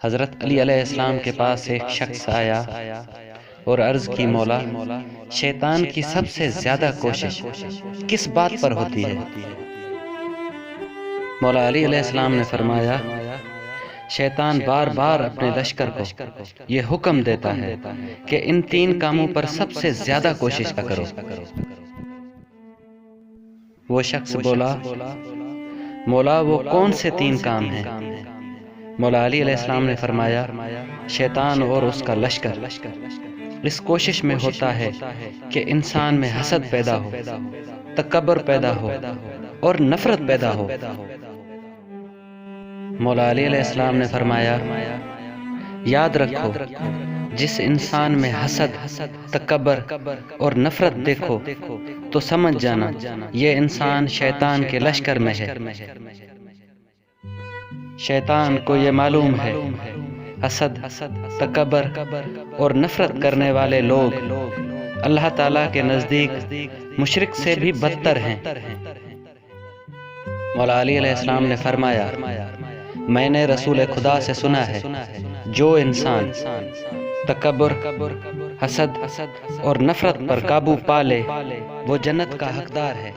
حضرت علی علیہ السلام کے پاس ایک شخص آیا اور عرض کی، مولا، شیطان کی سب سے زیادہ کوشش کس بات پر ہوتی ہے؟ مولا علی علیہ السلام نے فرمایا، شیطان بار بار اپنے لشکر کو یہ حکم دیتا ہے کہ ان 3 کاموں پر سب سے زیادہ کوشش کرو۔ وہ شخص بولا، مولا وہ کون سے 3 کام ہیں؟ مولا علی علیہ السلام نے فرمایا، شیطان اور اس کا لشکر اس کوشش میں ہوتا ہے کہ انسان میں حسد پیدا ہو، تکبر پیدا ہو اور نفرت پیدا ہو۔ مولا علی علیہ السلام نے فرمایا، یاد رکھو، جس انسان میں حسد، تکبر اور نفرت دیکھو تو سمجھ جانا یہ انسان شیطان کے لشکر میں ہے۔ شیطان کو یہ معلوم ہے، حسد، تکبر اور نفرت کرنے والے لوگ اللہ تعالیٰ کے نزدیک مشرک سے بھی بدتر ہیں۔ مولا علی علیہ السلام نے فرمایا، میں نے رسول خدا سے سنا ہے، جو انسان تکبر، حسد اور نفرت پر قابو پا لے وہ جنت کا حقدار ہے۔